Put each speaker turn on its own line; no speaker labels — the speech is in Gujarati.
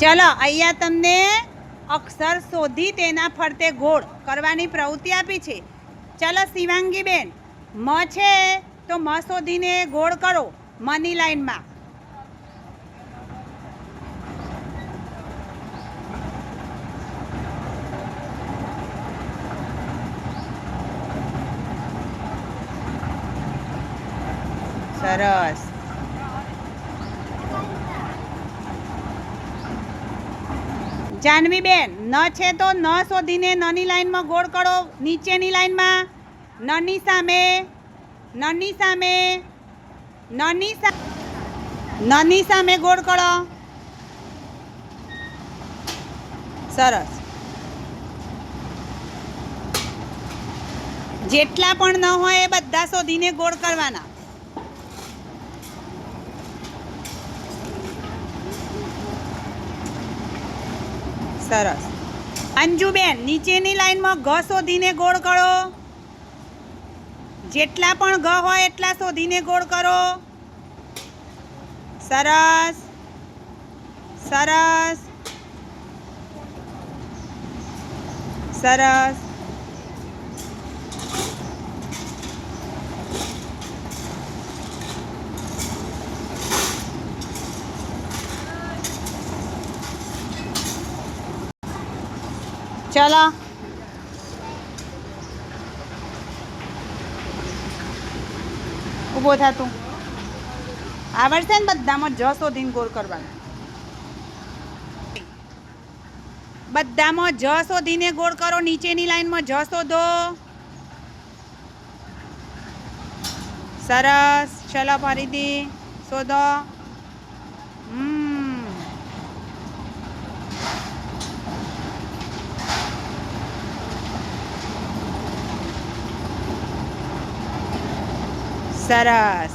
ચલો અહીંયા તમને અક્ષર શોધી તેના ફરતે ગોળ કરવાની પ્રવૃત્તિ આપી છે. ચલો શિવાંગી બેન, મ છે તો મ શોધીને ગોળ કરો મની લાઈનમાં. સરસ. જાનવી બેન, ન છે તો ન શોધીને નની લાઈનમાં ગોળ કરો નીચેની લાઈનમાં. નની સામે, નની સામે, નની સામે ગોળ કરો. સરસ. જેટલા પણ ન હોય એ બધા શોધીને ગોળ કરવાના. સરસ. અંજુબેન, નીચેની લાઈનમાં ઘ શોધીને ગોળ કરો. જેટલા પણ ઘ હોય એટલા શોધીને ગોળ કરો. સરસ, સરસ, સરસ. ચલો ઊભો થા તું. આવડશે ને બધામાં જ શોધીને ગોળ કરવાનો. બધામાં જ શોધીને ગોળ કરો. નીચેની લાઈનમાં જ શોધો. સરસ. ચલો ફરીથી શોધો. સરસ.